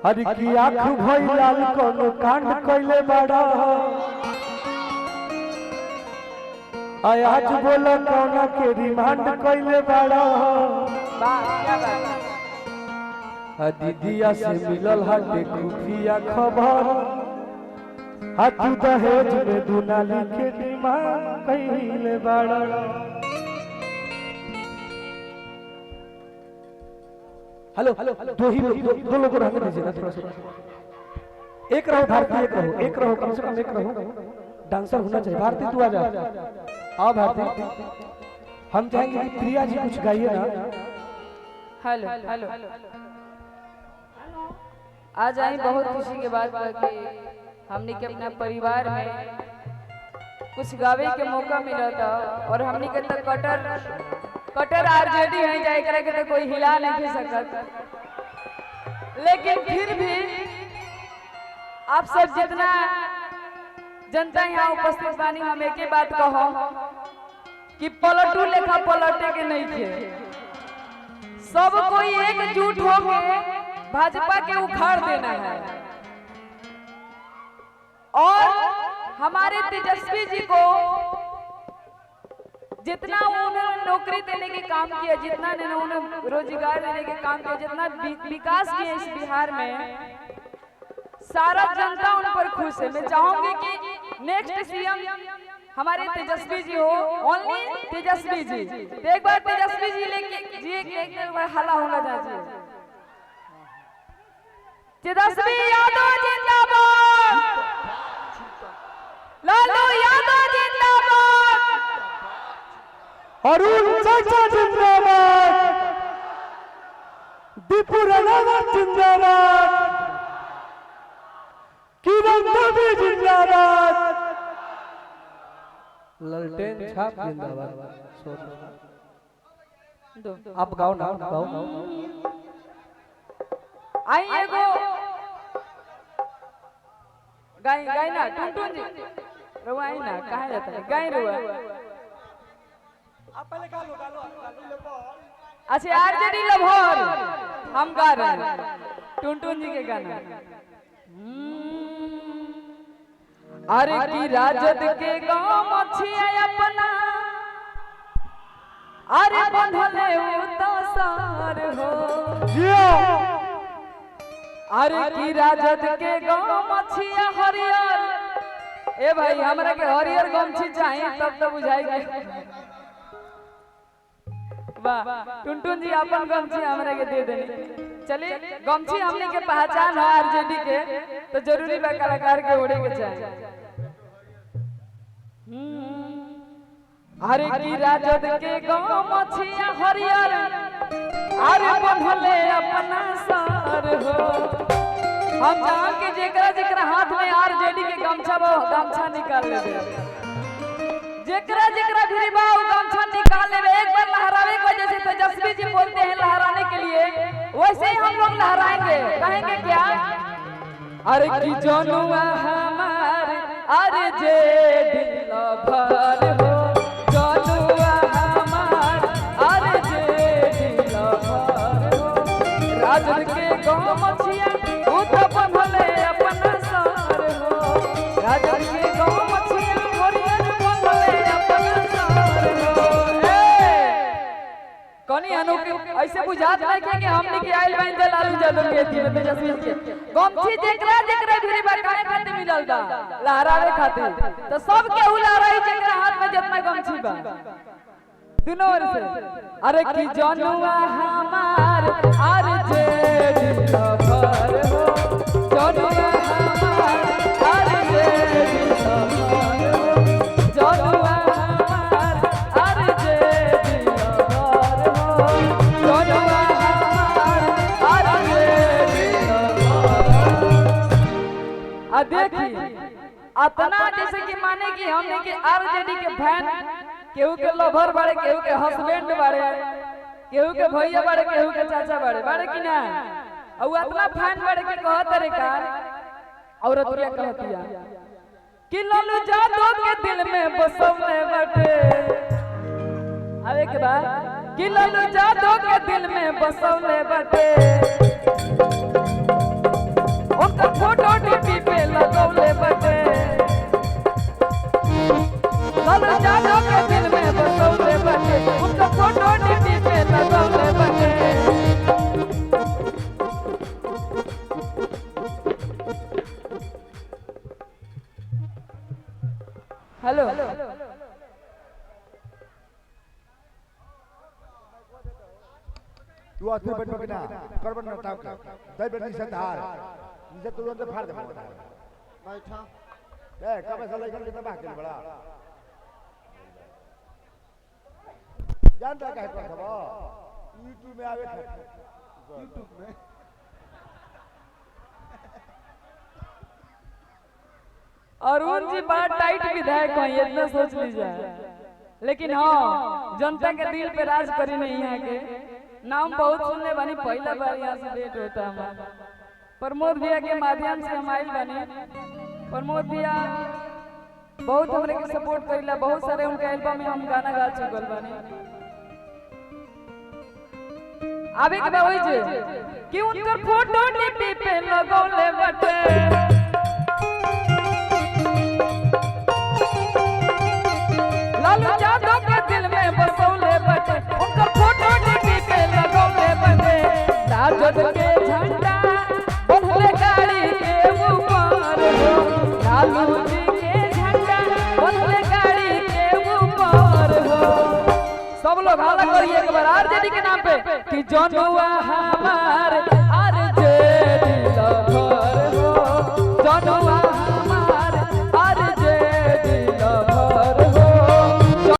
हरि की आँख भई लाल कोनो कांड कइले बड़ा आज बोला कौना के रिमांड कइले बड़ा दीदिया से मिलल हटे खुफिया खबर हाथू दहेज में दुनाली के डिमांड कइले बड़ा। हेलो दो लोग रहने दीजिए ना थोड़ा सा। एक रहो भारती, एक रहो कम से कम एक रहो। डांसर होना चाहिए। भारती तू आ जा। आओ भारती। हम चाहेंगे कि प्रिया जी कुछ गाइए ना। हेलो हेलो आज आई बहुत खुशी के बात कि हमने के अपना परिवार में कुछ गावे के मौका मिला था और हमने के तो कटर आरजेडी है जाए करे के तो कोई हिला नहीं सकत, लेकिन फिर भी आप सब जितना जनता यहाँ उपस्थित बानी हम एक ही बात कहो कि पलटू लेखा पलटे के नहीं थे। सब कोई एकजुट होके भाजपा के उखाड़ देना है और हमारे तेजस्वी जी को जितना उन्होंने नौकरी देने के काम किया, जितना उन्होंने रोजगार देने के काम किया, जितना विकास किया इस बिहार में, सारा जनता उन पर खुश है। मैं चाहूंगी कि नेक्स्ट सीएम हमारे तेजस्वी जी हो, ओनली तेजस्वी जी। तो एक बार तेजस्वी जी लेके एक बार हल्ला होना चाहिए। तेजस्वी यादव जिंदाबाद, लालू यादव जिंदाबाद, अरुण चाचा जिंदाबाद, दीपू रावत जिंदाबाद, किरण देवी जिंदाबाद, ललटेन छाप जिंदाबाद। आप गाओ ना, गाओ। आई एगो गाय ना टुनटुन जी रुआ आई ना कहाँ जाता है गाय रुआ। आप पहले गा लो। अच्छा आरजेडी लभर हम गा रहे हैं टुनटुन जी के गाना। अरे की राजद के गांव मछिया अपना अरे बंधले उतार हो। अरे की राजद के गांव मछिया हरियर। ए भाई हमरा के हरियर गमछी चाहिए तब तो बुझाएगा। वाह टुनटुन जी अपन गमछी हमरा के दे देनी। चलिए गमछी हमने के पहचान है आरजेडी के, तो जरूरी बा कलाकार के ओढ़े के चाहिए। अरे की राजद के गांव मछिया हरियर अरे बंधले अपना सार हो। हम जान के जेकरा हाथ में आरजेडी के गमछा बा गमछा निकाल ले, जेकरा फिर बा गमछा निकाल ले। एक बार लहरावे को जैसे तेजस्वी जी बोलते हैं लहराने के लिए, वैसे ही हम लोग लहराएंगे। कहेंगे क्या? अरे की जनुआ हमार अरे जे दिल भर हो, जनुआ हमार अरे जे दिल भर हो। राजद के गांव मछिया उ तो बंधले अपना सार हो। राजद के गांव मछिया हरियर बंधले अपना सार हो। कनी अनोखे ऐसे बुझात नहीं कि हमनी के आइल बाइन दे लालू यादव के थी तेजस्वी के गमछी जेकरा भिरी बा काहे खातिर मिलल बा लहरावे खातिर। तो सब केहू लहराई जेकरा हाथ में जितना गमछी बा दोनों ओर से। अरे की जनुआ हमार अरे जे दिल भर हो, जनुआ हमार अरे जे दिल भर हो, जनुआ हमार अरे जे दिल भर हो, जनुआ हमार अरे जे दिल भर हो। देखी अतना जैसे कि माने कि हमने के आरजेडी के फैन केहू के लवर बाड़े, केहू के हस्बैंड बाड़े, केहू के भैया बाड़े, केहू के चाचा बाड़े कि ना। और अतना फैन बाड़े के कहत रे का औरतिया कहतिया कि लालू यादव के दिल में बसौले बाटे। अरे के बाद कि लालू यादव के दिल में बसौले बाटे। हेलो तू अस्थिर बैठ के ना करबन ना टाप का दई बैठ नीचे धार नीचे तुरंत फाड़ दे बैठा ए कब से लेकर के तबाह कर बड़ा जानता का है खबर यूट्यूब में आवे यूट्यूब में अरुण जी बड़ा टाइट विधायक हैं इतना सोच लीजिए लेकिन हाँ जनता के दिल पे राज करी नहीं है के नाम बहुत सुनने बनी पहला बार यहाँ से भेंट होता हमारा प्रमोद भैया के माध्यम से हम आइल बनी प्रमोद भैया बहुत हमरे के सपोर्ट करेला बहुत सारे उनके एल्बम में हम गाना गा चुकल बनी आवे के बा होई जे कि उनकर फोटो डीपी पे लगौले बटे लालू यादव के दिल में बसौले बटे उनकर फोटो डीपी पे लगौले बटे राजद के झंडा बंधले गाड़ी के ऊपर हो लालू जी के झंडा बंधले गाड़ी के ऊपर हो सब लोग हाला करिए एक बार आरजेडी के नाम पे कि जनुआ हमार